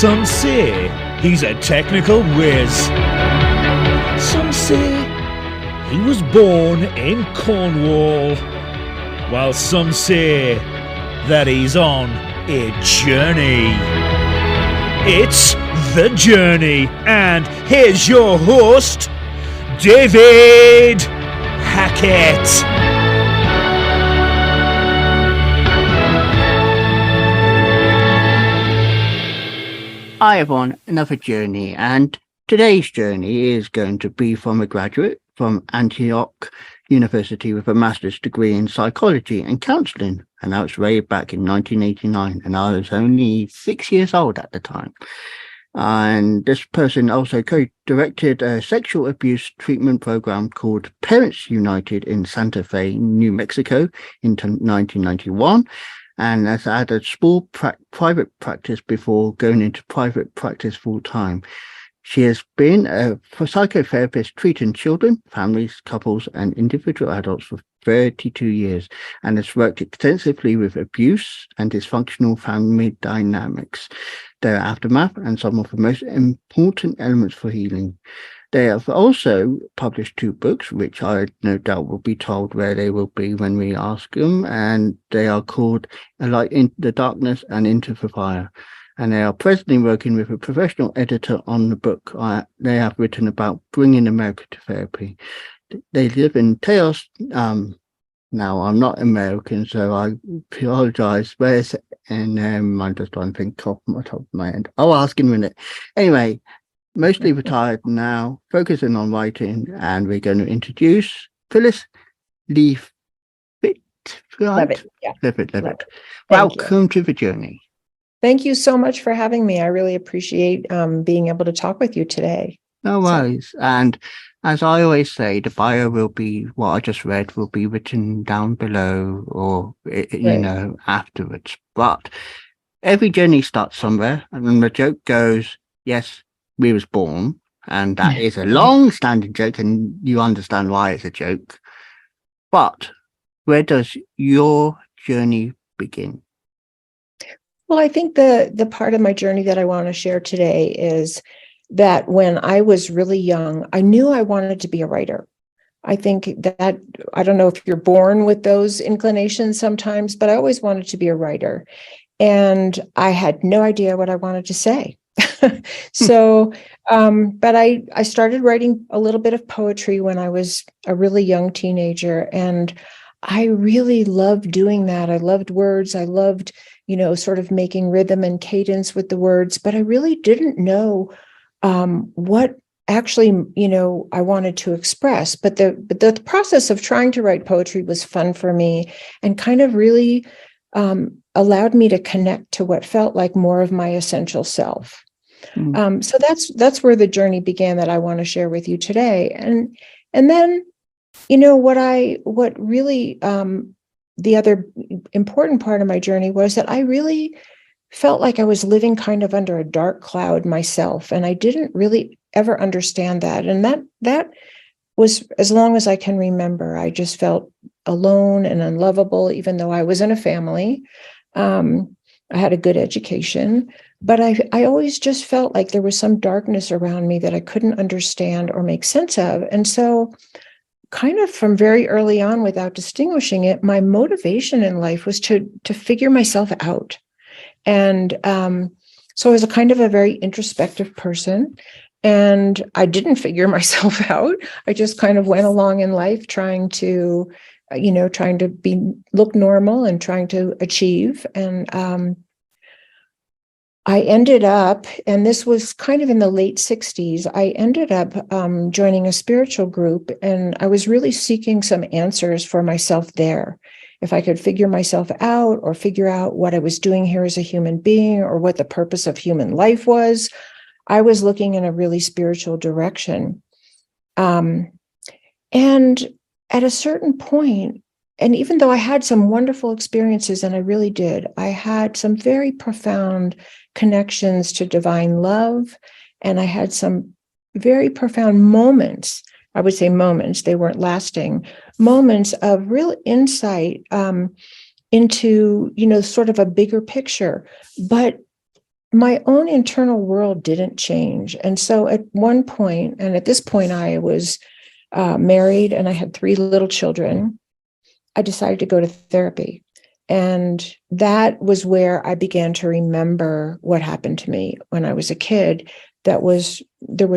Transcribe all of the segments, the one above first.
Some say he's a technical whiz. Some say he was born in Cornwall, while some say that he's on a journey. It's The Journey, and here's your host, David Hackett. Hi everyone, another journey, and today's journey is going to be from a graduate from Antioch University with a master's degree in psychology and counselling, and that was way back in 1989, and I was only 6 years old at the time. And this person also co-directed a sexual abuse treatment program called Parents United in Santa Fe, New Mexico in 1991. And has had a small private practice before going into private practice full time. She has been a psychotherapist treating children, families, couples, and individual adults for 32 years, and has worked extensively with abuse and dysfunctional family dynamics, their aftermath, and some of the most important elements for healing. They have also published 2 books, which I no doubt will be told where they will be when we ask them, and they are called A Light in the Darkness and Into the Fire. And they are presently working with a professional editor on the book they have written about bringing America to therapy. They live in Taos. Now, I'm not American, so I apologize. Where's and I'm just trying to think off the top of my head. I'll ask in a minute. Anyway, mostly retired now, focusing on writing, and we're going to introduce Phyllis Leavitt. Right? Leavitt, yeah. Leavitt. Welcome to The Journey. Thank you so much for having me. I really appreciate being able to talk with you today. No worries. And as I always say, the bio will be, what I just read will be written down below or, afterwards. But every journey starts somewhere, and then the joke goes, yes, we was born, and that is a long-standing joke, and you understand why it's a joke. But where does your journey begin? Well, I think the part of my journey that I want to share today is that when I was really young, I knew I wanted to be a writer. I think that, I don't know if you're born with those inclinations sometimes, but I always wanted to be a writer. And I had no idea what I wanted to say. So, but I started writing a little bit of poetry when I was a really young teenager, and I really loved doing that. I loved words. I loved, sort of making rhythm and cadence with the words, but I really didn't know what actually, I wanted to express. But the process of trying to write poetry was fun for me and kind of really allowed me to connect to what felt like more of my essential self. So that's where the journey began that I want to share with you today. And then, what really, the other important part of my journey was that I really felt like I was living kind of under a dark cloud myself. And I didn't really ever understand that. And that was, as long as I can remember, I just felt alone and unlovable, even though I was in a family. I had a good education, but I always just felt like there was some darkness around me that I couldn't understand or make sense of. And so kind of from very early on, without distinguishing it, my motivation in life was to figure myself out. And so I was a kind of a very introspective person, and I didn't figure myself out. I just kind of went along in life trying to look normal and trying to achieve. And I ended up, and this was kind of in the late 60s, I ended up joining a spiritual group, and I was really seeking some answers for myself there. If I could figure myself out or figure out what I was doing here as a human being or what the purpose of human life was, I was looking in a really spiritual direction. And at a certain point, and even though I had some wonderful experiences, and I really did, I had some very profound connections to divine love, and I had some very profound moments. I would say moments, they weren't lasting, moments of real insight into, sort of a bigger picture. But my own internal world didn't change. And so at one point, and at this point, I was married and I had 3 little children. I decided to go to therapy. And that was where I began to remember what happened to me when I was a kid. There was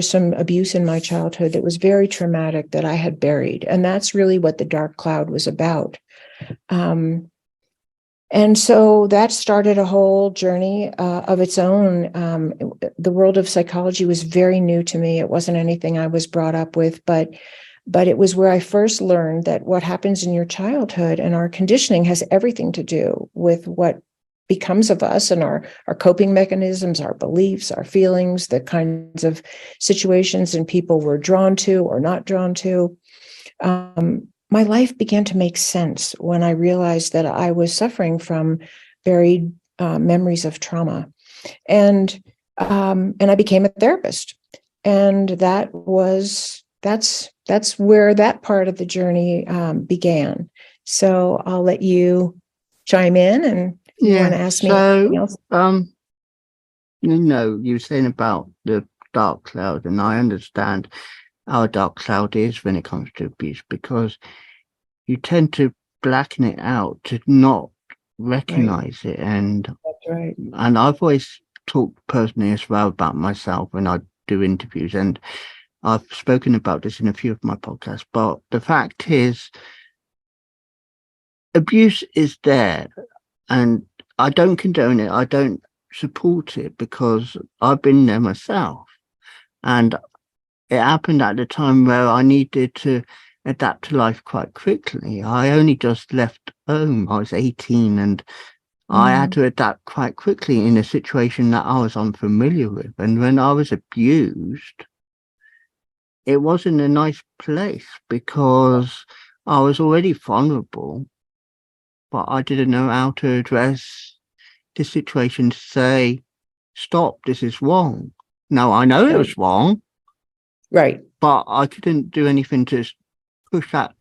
some abuse in my childhood that was very traumatic that I had buried. And that's really what the dark cloud was about. And so that started a whole journey of its own. The world of psychology was very new to me. It wasn't anything I was brought up with, but it was where I first learned that what happens in your childhood and our conditioning has everything to do with what becomes of us and our coping mechanisms, our beliefs, our feelings, the kinds of situations and people we're drawn to or not drawn to. My life began to make sense when I realized that I was suffering from buried memories of trauma, and I became a therapist, and that's where that part of the journey began. So I'll let you chime in, and you want to ask me anything else? You were saying about the dark cloud, and I understand how dark cloud is when it comes to abuse, because you tend to blacken it out to not recognize it. And that's right. And I've always talked personally as well about myself when I do interviews, and I've spoken about this in a few of my podcasts, but the fact is, abuse is there, and I don't condone it. I don't support it, because I've been there myself. And it happened at the time where I needed to adapt to life quite quickly. I only just left home. I was 18, and I had to adapt quite quickly in a situation that I was unfamiliar with. And when I was abused, it wasn't a nice place, because I was already vulnerable, but I didn't know how to address the situation to say, stop, this is wrong. Now, I know it was wrong. Right. But I couldn't do anything to push that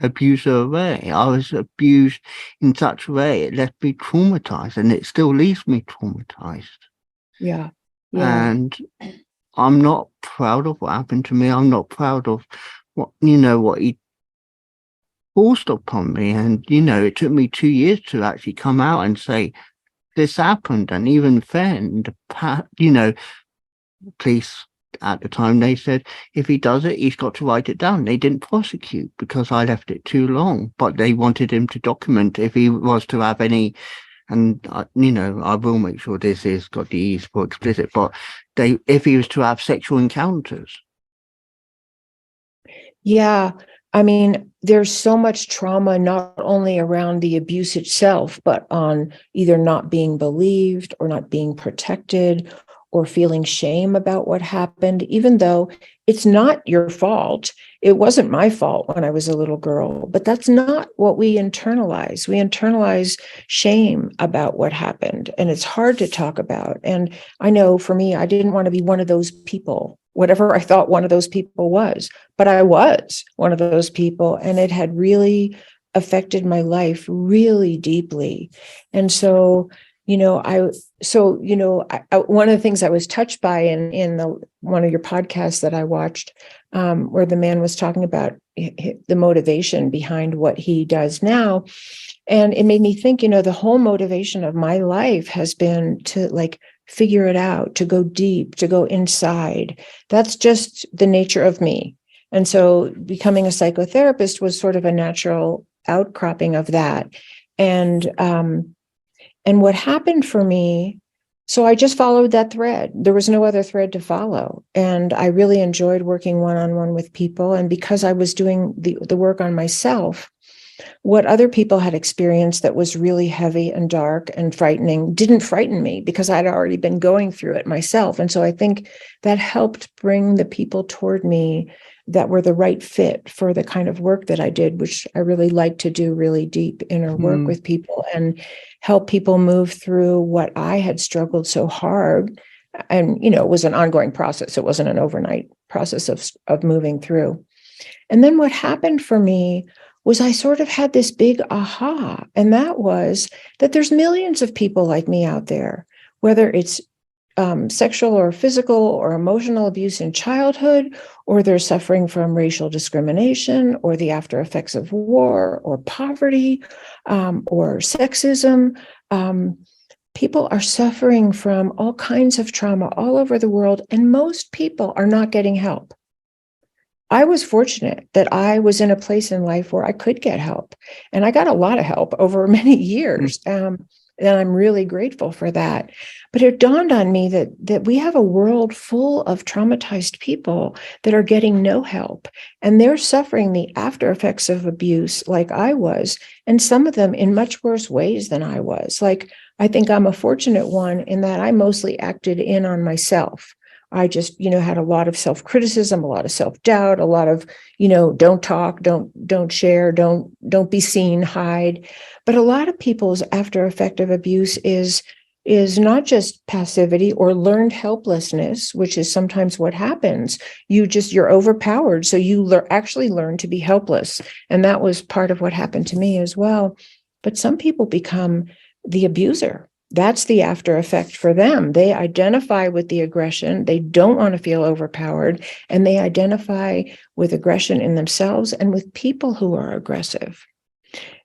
abuser away. I was abused in such a way, it left me traumatized, and it still leaves me traumatized. Yeah. And I'm not proud of what happened to me. I'm not proud of what he forced upon me. And, it took me 2 years to actually come out and say, this happened. And even then, police at the time, they said, if he does it, he's got to write it down. They didn't prosecute because I left it too long, but they wanted him to document if he was to have any. And, I will make sure this is got the E's for explicit, but if he was to have sexual encounters. Yeah. I mean, there's so much trauma, not only around the abuse itself, but on either not being believed or not being protected or feeling shame about what happened, even though it's not your fault. It wasn't my fault when I was a little girl, but that's not what we internalize. We internalize shame about what happened, and it's hard to talk about. And I know for me, I didn't want to be one of those people, whatever I thought one of those people was, but I was one of those people, and it had really affected my life really deeply. And so, one of the things I was touched by in one of your podcasts that I watched, where the man was talking about the motivation behind what he does now. And it made me think, the whole motivation of my life has been to figure it out, to go deep, to go inside. That's just the nature of me. And so becoming a psychotherapist was sort of a natural outcropping of that. And what happened for me, so I just followed that thread. There was no other thread to follow. And I really enjoyed working one-on-one with people. And because I was doing the work on myself, what other people had experienced that was really heavy and dark and frightening didn't frighten me, because I'd already been going through it myself. And so I think that helped bring the people toward me that were the right fit for the kind of work that I did, which I really like to do, really deep inner work with people and help people move through what I had struggled so hard. And, it was an ongoing process. It wasn't an overnight process of moving through. And then what happened for me was I sort of had this big aha, and that was that there's millions of people like me out there, whether it's sexual or physical or emotional abuse in childhood, or they're suffering from racial discrimination or the after effects of war or poverty or sexism. People are suffering from all kinds of trauma all over the world, and most people are not getting help. I was fortunate that I was in a place in life where I could get help, and I got a lot of help over many years. And I'm really grateful for that. But it dawned on me that we have a world full of traumatized people that are getting no help, and they're suffering the after effects of abuse like I was, and some of them in much worse ways than I was. Like, I think I'm a fortunate one in that I mostly acted in on myself. I just, had a lot of self-criticism, a lot of self-doubt, a lot of, don't talk, don't share, don't be seen, hide. But a lot of people's after effect of abuse is not just passivity or learned helplessness, which is sometimes what happens. You're overpowered. So you actually learn to be helpless. And that was part of what happened to me as well. But some people become the abuser. That's the after effect for them. They identify with the aggression. They don't want to feel overpowered, and they identify with aggression in themselves and with people who are aggressive.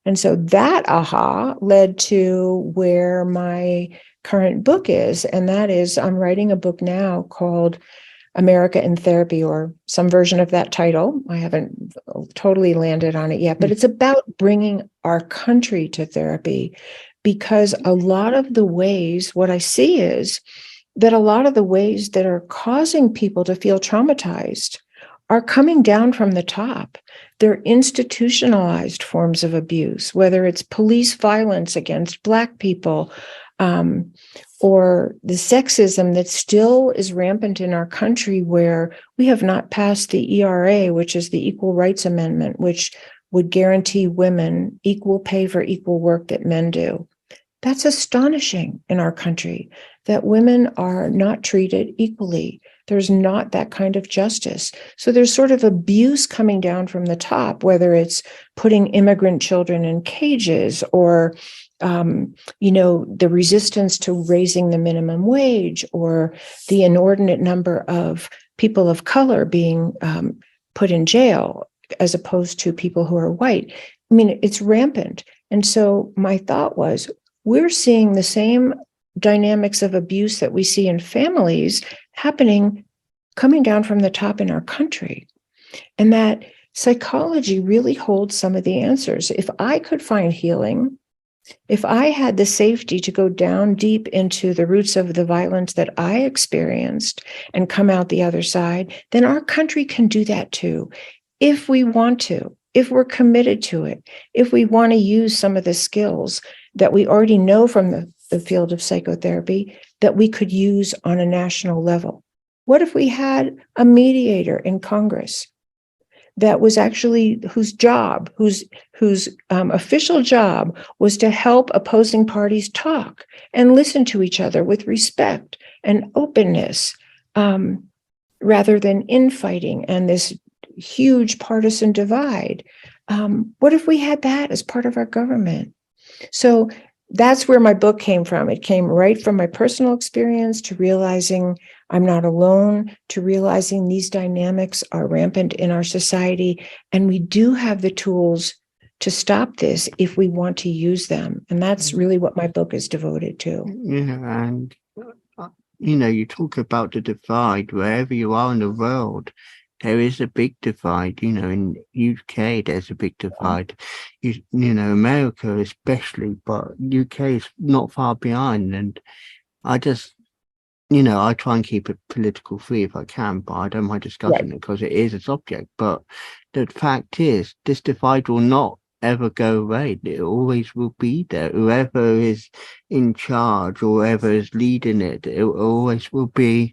And so that aha led to where my current book is. And that is, I'm writing a book now called America in Therapy, or some version of that title. I haven't totally landed on it yet, but it's about bringing our country to therapy. Because a lot of the ways, what I see is that a lot of the ways that are causing people to feel traumatized are coming down from the top. They're institutionalized forms of abuse, whether it's police violence against Black people, or the sexism that still is rampant in our country, where we have not passed the ERA, which is the Equal Rights Amendment, which would guarantee women equal pay for equal work that men do. That's astonishing in our country, that women are not treated equally. There's not that kind of justice. So there's sort of abuse coming down from the top, whether it's putting immigrant children in cages or, the resistance to raising the minimum wage, or the inordinate number of people of color being put in jail as opposed to people who are white. I mean, it's rampant. And so my thought was, we're seeing the same dynamics of abuse that we see in families happening, coming down from the top in our country. And that psychology really holds some of the answers. If I could find healing, if I had the safety to go down deep into the roots of the violence that I experienced and come out the other side, then our country can do that too, if we want to, if we're committed to it, if we want to use some of the skills that we already know from the field of psychotherapy that we could use on a national level. What if we had a mediator in Congress that was actually whose official job was to help opposing parties talk and listen to each other with respect and openness, rather than infighting and this huge partisan divide? What if we had that as part of our government? So that's where my book came from. It came right from my personal experience, to realizing I'm not alone, to realizing these dynamics are rampant in our society, and we do have the tools to stop this if we want to use them. And that's really what my book is devoted to. And you talk about the divide wherever you are in the world. There is a big divide, in UK, there's a big divide, America especially, but UK is not far behind. And I just, I try and keep it political free if I can, but I don't mind discussing it because it is a subject. But the fact is, this divide will not ever go away. It always will be there. Whoever is in charge or whoever is leading it, it always will be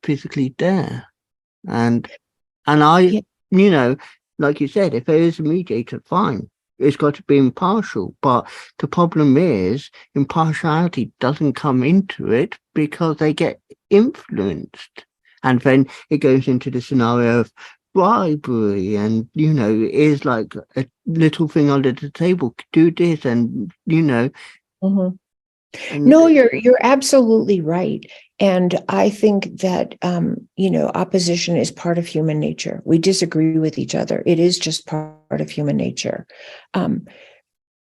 physically there. And I, like you said, if there is a mediator, fine. It's got to be impartial. But the problem is, impartiality doesn't come into it because they get influenced. And then it goes into the scenario of bribery, and, it is like a little thing under the table, do this, and, Mm-hmm. And No, you're absolutely right. And I think that opposition is part of human nature. We disagree with each other. It is just part of human nature.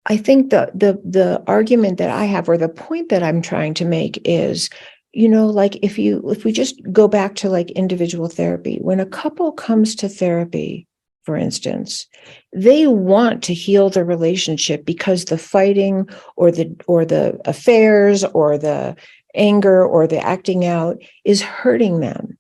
I think the argument that I have, or the point that I'm trying to make, is, like if we just go back to like individual therapy, when a couple comes to therapy, for instance, they want to heal the relationship because the fighting or the affairs or the anger or the acting out is hurting them.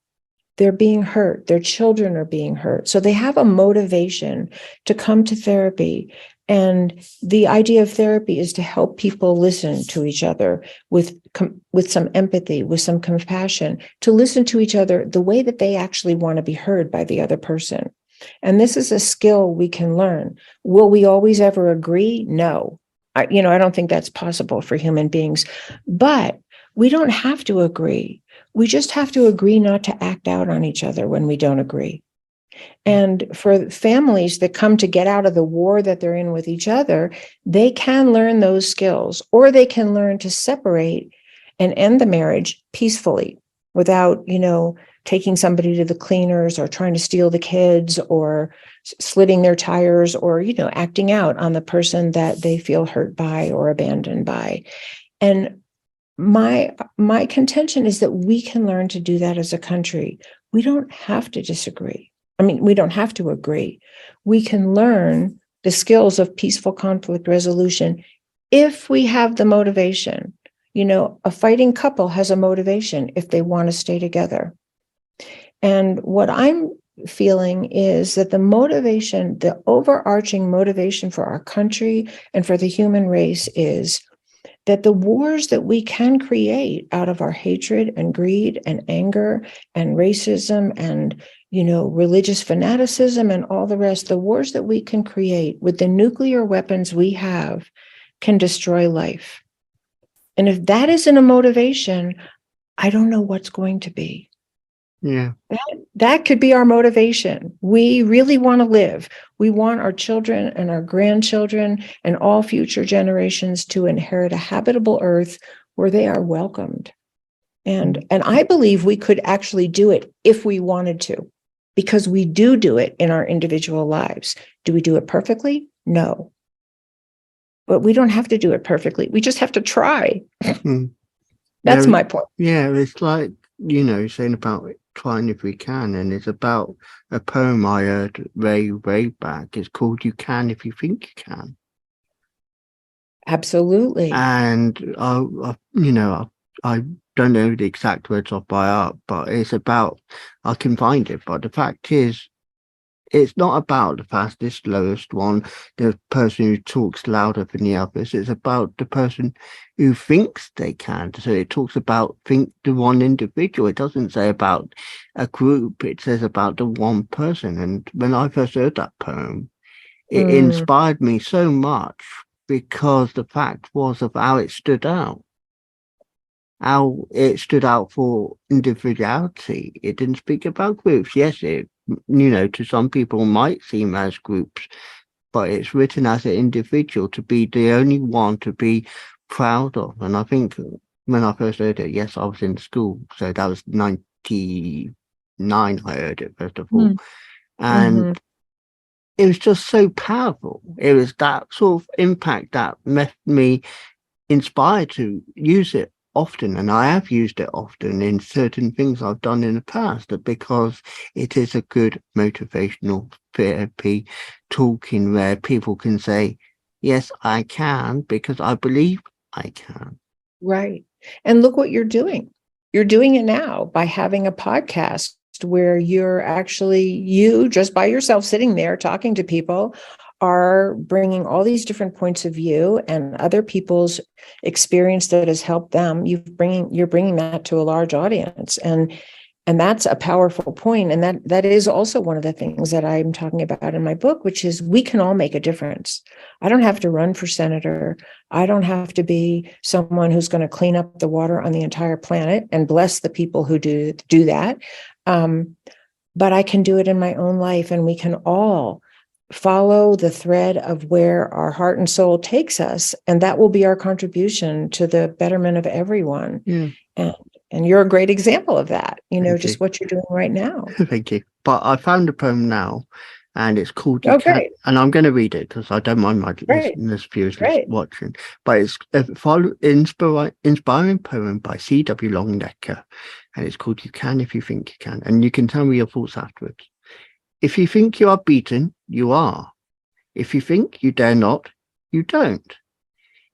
They're being hurt. Their children are being hurt. So they have a motivation to come to therapy. And the idea of therapy is to help people listen to each other with some empathy, with some compassion, to listen to each other the way that they actually want to be heard by the other person. And this is a skill we can learn. Will we always ever agree? No. I don't think that's possible for human beings. But we don't have to agree. We just have to agree not to act out on each other when we don't agree. And for families that come to get out of the war that they're in with each other, they can learn those skills, or they can learn to separate and end the marriage peacefully without, taking somebody to the cleaners or trying to steal the kids or slitting their tires or, acting out on the person that they feel hurt by or abandoned by. And my contention is that we can learn to do that as a country. We don't have to disagree. We don't have to agree. We can learn the skills of peaceful conflict resolution if we have the motivation. A fighting couple has a motivation if they want to stay together. And what I'm feeling is that the overarching motivation for our country and for the human race is that the wars that we can create out of our hatred and greed and anger and racism and, religious fanaticism and all the rest, the wars that we can create with the nuclear weapons we have can destroy life. And if that isn't a motivation, I don't know what's going to be. yeah, That could be our motivation. We really want to live. We want our children and our grandchildren and all future generations to inherit a habitable earth where they are welcomed. And I believe we could actually do it if we wanted to, because we do it in our individual lives. Do we do it perfectly? No. But we don't have to do it perfectly. We just have to try. That's my point. Yeah, it's like, saying about trying if we can, and it's about a poem I heard way back. It's called "You Can If You Think You Can." Absolutely. And I don't know the exact words off by heart, but it's about, I can find it. But the fact is, it's not about the fastest, slowest one, the person who talks louder than the others. It's about the person who thinks they can. So it talks about the one individual. It doesn't say about a group. It says about the one person. And when I first heard that poem, it inspired me so much, because the fact was of how it stood out. How it stood out for individuality. It didn't speak about groups. Yes, it, to some people might seem as groups, but it's written as an individual, to be the only one to be proud of. And I think when I first heard it, yes, I was in school, so that was 99 I heard it first of all. And it was just so powerful. It was that sort of impact that left me inspired to use it often, and I have used it often in certain things I've done in the past, because it is a good motivational therapy talking where people can say, yes, I can, because I believe I can. Right. And look what you're doing. You're doing it now by having a podcast where you're actually, you just by yourself sitting there talking to people, are bringing all these different points of view and other people's experience that has helped them. You're bringing that to a large audience, and that's a powerful point. And that is also one of the things that I'm talking about in my book, which is we can all make a difference. I don't have to run for senator. I don't have to be someone who's going to clean up the water on the entire planet, and bless the people who do that. But I can do it in my own life, and we can all follow the thread of where our heart and soul takes us, and that will be our contribution to the betterment of everyone. Yeah. And you're a great example of that, Thank just you. what you're doing right now. Thank you. But I found a poem now, and it's called Oh, great. And I'm going to read it because I don't mind my listeners, viewers watching. But it's a inspiring poem by C.W. Longnecker, and it's called You Can If You Think You Can. And you can tell me your thoughts afterwards. If you think you are beaten, you are. If you think you dare not, you don't.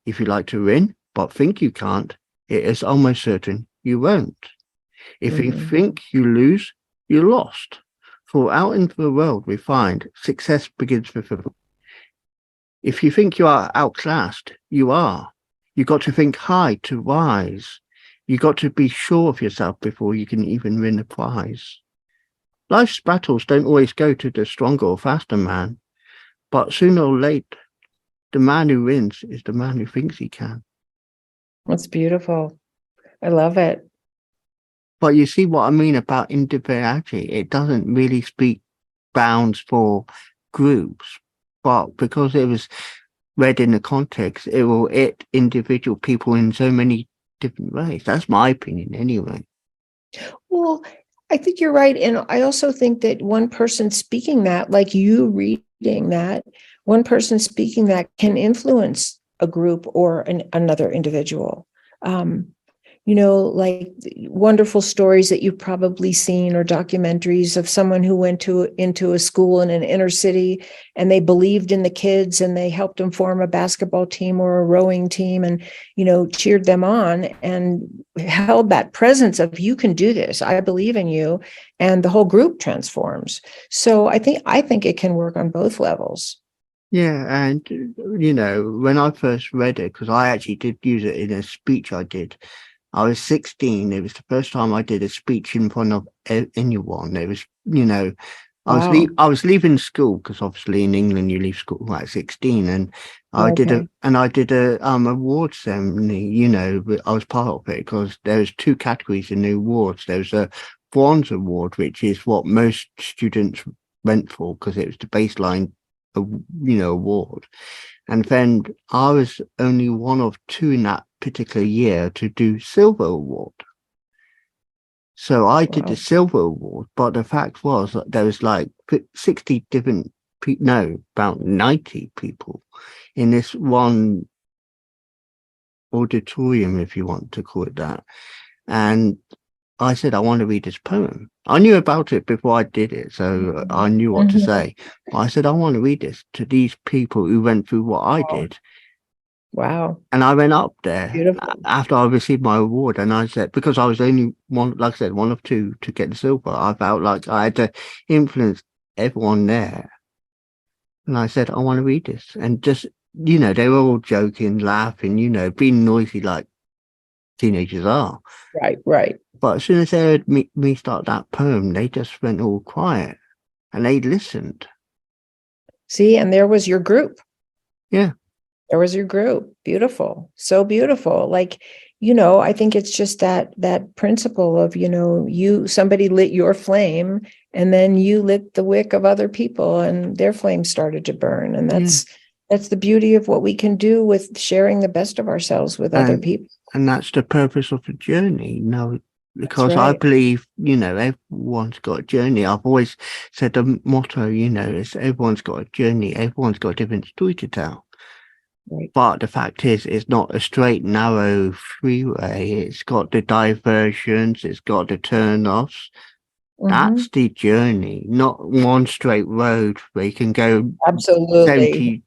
If you like to win, but think you can't, it is almost certain you won't. If you think you lose, you lost. For out into the world we find success begins with a... If you think you are outclassed, you are. You got to think high to rise. You got to be sure of yourself before you can even win a prize. Life's battles don't always go to the stronger or faster man, but sooner or later, the man who wins is the man who thinks he can. That's beautiful. I love it. But you see what I mean about individuality? It doesn't really speak bounds for groups, but because it was read in the context, it will hit individual people in so many different ways. That's my opinion anyway. Well, I think you're right. And I also think that one person speaking that, like you reading that, one person speaking that can influence a group or another individual. Like wonderful stories that you've probably seen, or documentaries of someone who went into a school in an inner city, and they believed in the kids and they helped them form a basketball team or a rowing team, and, cheered them on and held that presence of, you can do this, I believe in you. And the whole group transforms. So I think it can work on both levels. Yeah. And, when I first read it, because I actually did use it in a speech I did, I was 16. It was the first time I did a speech in front of anyone. It was, I was leaving school, because obviously in England you leave school at 16, and I did a award ceremony. I was part of it because there was 2 categories in the awards. There was a bronze award, which is what most students went for because it was the baseline, award. And then I was only one of 2 in that particular year to do silver award. So I did the silver award, but the fact was that there was like 60 different about 90 people in this one auditorium, if you want to call it that. And I said, I want to read this poem. I knew about it before I did it, so I knew what to say. I said, I want to read this to these people who went through what I did. Wow. And I went up there Beautiful. after I received my award, and I said, because I was only one, like I said, one of 2 to get the silver, I felt like I had to influence everyone there. And I said, I want to read this. And just, they were all joking, laughing, being noisy like teenagers are. Right. But as soon as they heard me start that poem, they just went all quiet and they listened. See, and there was your group. Yeah. There was your group. Beautiful. So beautiful. Like, I think it's just that principle of, somebody lit your flame, and then you lit the wick of other people and their flame started to burn. And that's the beauty of what we can do with sharing the best of ourselves with other people. And that's the purpose of the journey, because I believe, everyone's got a journey. I've always said the motto, is everyone's got a journey. Everyone's got a different story to tell. Right. But the fact is, it's not a straight, narrow freeway. It's got the diversions. It's got the turnoffs. That's the journey, not one straight road where you can go. Absolutely. 70,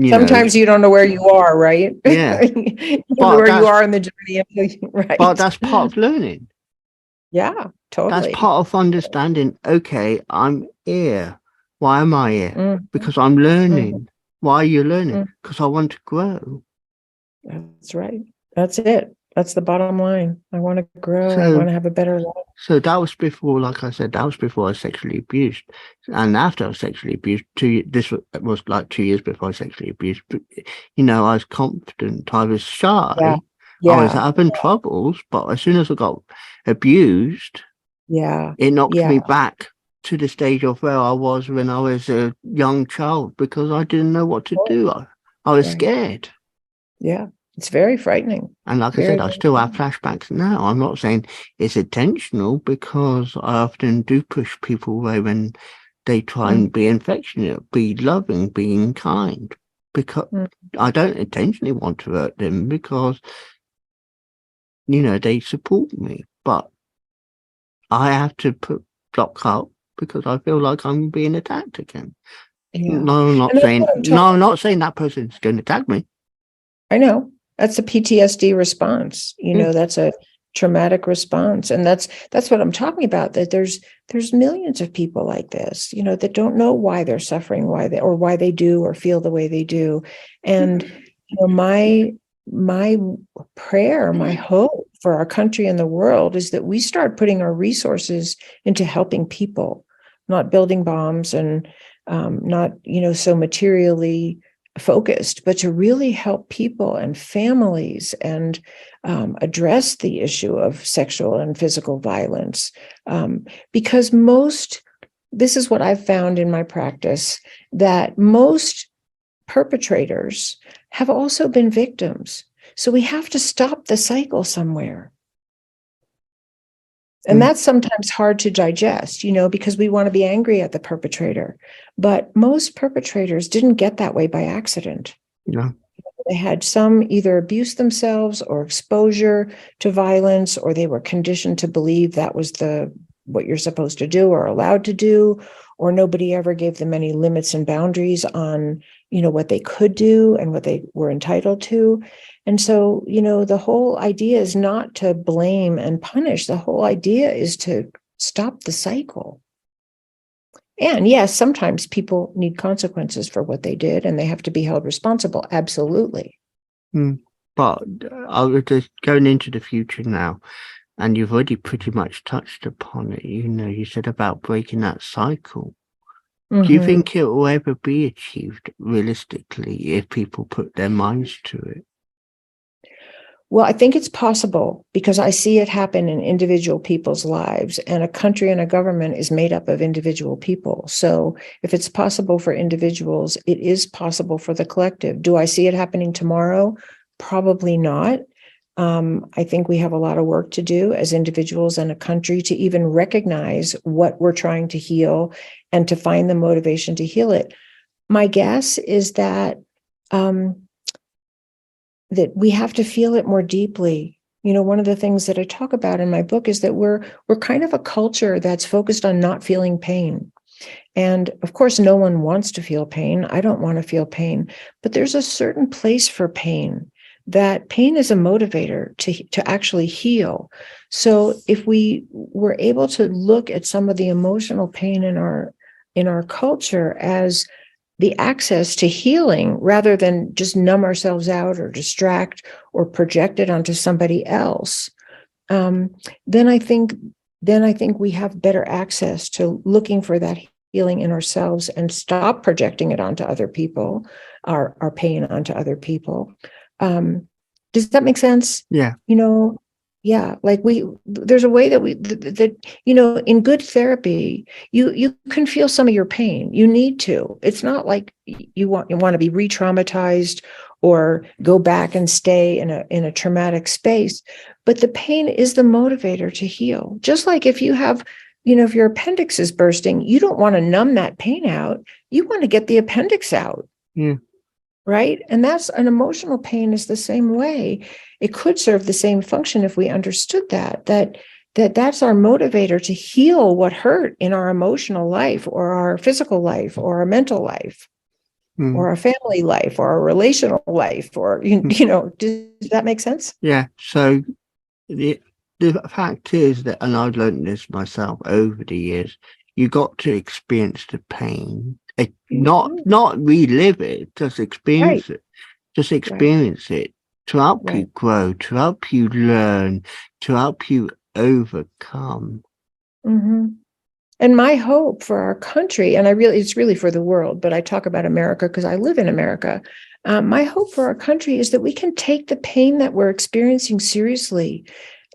Sometimes you don't know where you are, right? Yeah. You don't know where you are in the journey. Right. But that's part of learning. Yeah, totally. That's part of understanding. Okay, I'm here. Why am I here? Because I'm learning. Why are you learning? Because I want to grow. That's right. That's it. That's the bottom line. I want to grow. I want to have a better life. So that was before, like I said, that was before I was sexually abused. And after I was sexually abused, this was like 2 years before I was sexually abused. But, I was confident. I was shy. Yeah. I was having troubles. But as soon as I got abused, it knocked me back to the stage of where I was when I was a young child because I didn't know what to do. I was scared. Yeah, it's very frightening. And like I said, I still have flashbacks now. I'm not saying it's intentional because I often do push people away when they try and be affectionate, be loving, being kind. Because I don't intentionally want to hurt them because, they support me. But I have to block up because I feel like I'm being attacked again. Yeah. No, I'm not saying that person's going to attack me. I know. That's a PTSD response. That's a traumatic response. And that's what I'm talking about, that there's millions of people like this, that don't know why they're suffering, why they do or feel the way they do. And my prayer, my hope for our country and the world is that we start putting our resources into helping people, not building bombs and not, so materially focused, but to really help people and families and address the issue of sexual and physical violence. Because this is what I've found in my practice, that most perpetrators have also been victims. So we have to stop the cycle somewhere. And that's sometimes hard to digest, because we want to be angry at the perpetrator. But most perpetrators didn't get that way by accident. Yeah. They had some either abuse themselves or exposure to violence, or they were conditioned to believe that was what you're supposed to do or allowed to do, or nobody ever gave them any limits and boundaries on, what they could do and what they were entitled to. And so, the whole idea is not to blame and punish. The whole idea is to stop the cycle. And yes, sometimes people need consequences for what they did and they have to be held responsible. Absolutely. But I was just going into the future now, and you've already pretty much touched upon it. You said about breaking that cycle. Do you think it will ever be achieved realistically if people put their minds to it? Well, I think it's possible because I see it happen in individual people's lives, and a country and a government is made up of individual people. So if it's possible for individuals, it is possible for the collective. Do I see it happening tomorrow? Probably not. I think we have a lot of work to do as individuals and a country to even recognize what we're trying to heal and to find the motivation to heal it. My guess is that that we have to feel it more deeply. One of the things that I talk about in my book is that we're kind of a culture that's focused on not feeling pain. And of course, no one wants to feel pain. I don't want to feel pain, but there's a certain place for pain. That pain is a motivator to actually heal. So if we were able to look at some of the emotional pain in our culture as the access to healing, rather than just numb ourselves out or distract or project it onto somebody else, then I think we have better access to looking for that healing in ourselves and stop projecting it onto other people, our pain onto other people. Does that make sense? Yeah. Yeah, like there's a way that in good therapy, you can feel some of your pain. You need to. It's not like you want to be re-traumatized or go back and stay in a traumatic space. But the pain is the motivator to heal. Just like if you have, if your appendix is bursting, you don't want to numb that pain out. You want to get the appendix out. Yeah. Right? And that's an emotional pain is the same way. It could serve the same function if we understood that's our motivator to heal what hurt in our emotional life or our physical life or our mental life or our family life or our relational life or, does that make sense? Yeah. So the fact is that, and I've learned this myself over the years, you got to experience the pain. Not relive it, just experience it. Just experience it to help you grow, to help you learn, to help you overcome. Mm-hmm. And my hope for our country, and it's really for the world, but I talk about America because I live in America. My hope for our country is that we can take the pain that we're experiencing seriously.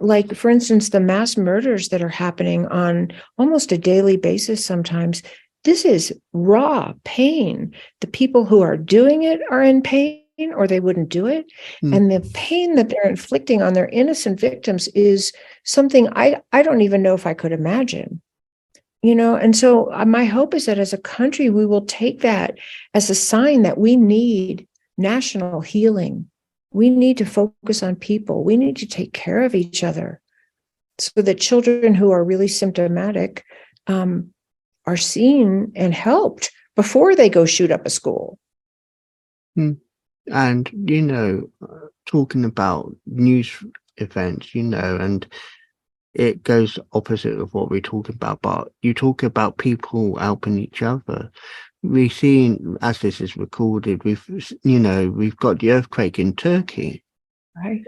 like, for instance, the mass murders that are happening on almost a daily basis sometimes, this is raw pain. The people who are doing it are in pain, or they wouldn't do it. And the pain that they're inflicting on their innocent victims is something I don't even know if I could imagine. And so my hope is that as a country, we will take that as a sign that we need national healing. We need to focus on people. We need to take care of each other so that children who are really symptomatic are seen and helped before they go shoot up a school. And, talking about news events, and it goes opposite of what we're talking about, but you talk about people helping each other. We've seen, as this is recorded, we've got the earthquake in Turkey. Right.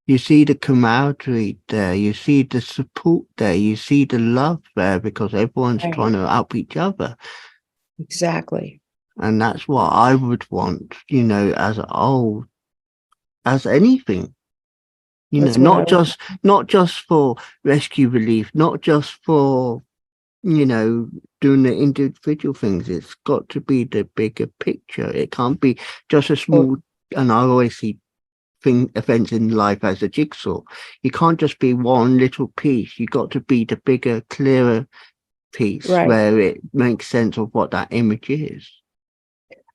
You see the camaraderie there, you see the support there, you see the love there, because everyone's trying to help each other. Exactly. And that's what I would want, as anything. Not just for rescue relief, not just for, doing the individual things. It's got to be the bigger picture. It can't be just a small, and I always see events in life as a jigsaw. You can't just be one little piece. You got to be the bigger, clearer piece where it makes sense of what that image is.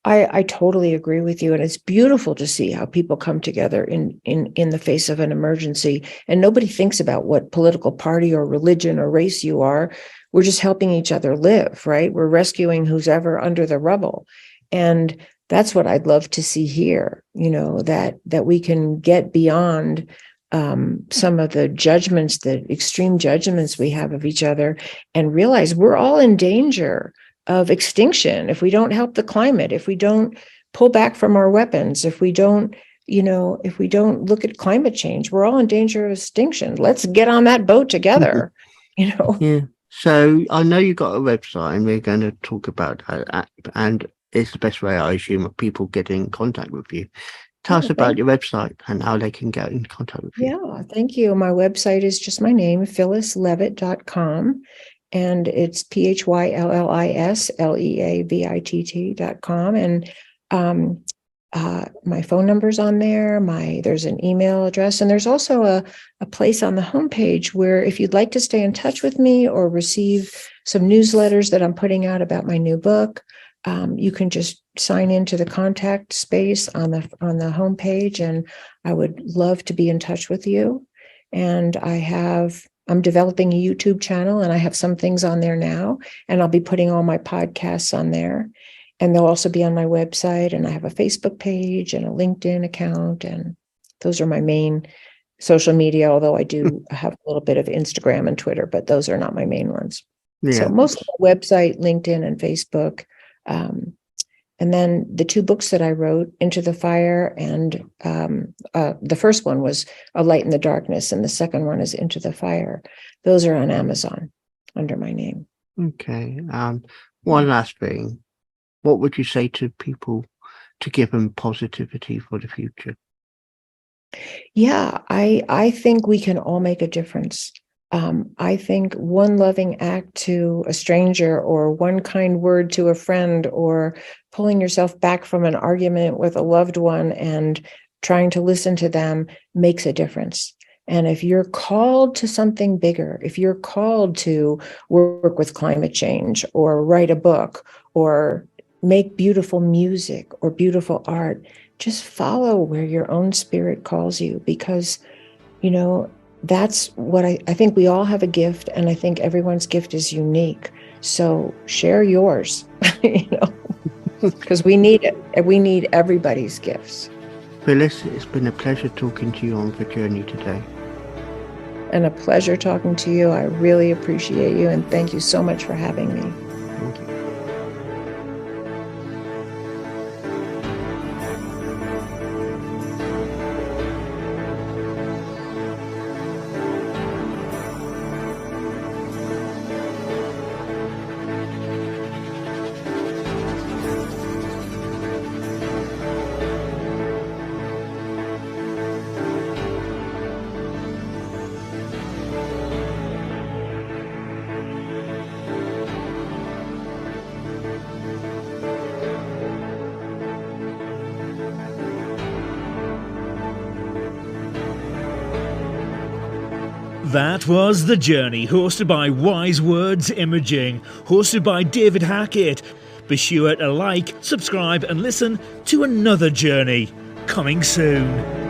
I totally agree with you. And it's beautiful to see how people come together in the face of an emergency. And nobody thinks about what political party or religion or race you are. We're just helping each other live, right? We're rescuing who's ever under the rubble. And that's what I'd love to see here, that we can get beyond some of the judgments, the extreme judgments we have of each other, and realize we're all in danger of extinction if we don't help the climate, if we don't pull back from our weapons, if we don't look at climate change. We're all in danger of extinction. Let's get on that boat together. Yeah. So I know you got a website, and we're going to talk about that, and it's the best way, I assume, of people getting in contact with you. Tell us about your website and how they can get in contact with you. Yeah, thank you. My website is just my name, phyllisleavitt.com. And it's PhyllisLeavitt.com. And my phone number's on there. There's an email address. And there's also a place on the homepage where if you'd like to stay in touch with me or receive some newsletters that I'm putting out about my new book, you can just sign into the contact space on the homepage. And I would love to be in touch with you. And I'm developing a YouTube channel, and I have some things on there now, and I'll be putting all my podcasts on there, and they'll also be on my website. And I have a Facebook page and a LinkedIn account, and those are my main social media, although I do have a little bit of Instagram and Twitter, but those are not my main ones. Yeah. So mostly website, LinkedIn, and Facebook. And then the two books that I wrote, Into the Fire, and the first one was A Light in the Darkness, and the second one is Into the Fire. Those are on Amazon under my name. Okay. One last thing. What would you say to people to give them positivity for the future? Yeah, I think we can all make a difference. I think one loving act to a stranger, or one kind word to a friend, or pulling yourself back from an argument with a loved one and trying to listen to them makes a difference. And if you're called to something bigger, if you're called to work with climate change, or write a book, or make beautiful music or beautiful art, just follow where your own spirit calls you, because, that's what I think. We all have a gift, and I think everyone's gift is unique. So share yours, because we need it. We need everybody's gifts. Phyllis, it's been a pleasure talking to you on The Journey today. And a pleasure talking to you. I really appreciate you, and thank you so much for having me. Thank you. That was The Journey, hosted by Wise Words Imaging, hosted by David Hackett. Be sure to like, subscribe and listen to another journey coming soon.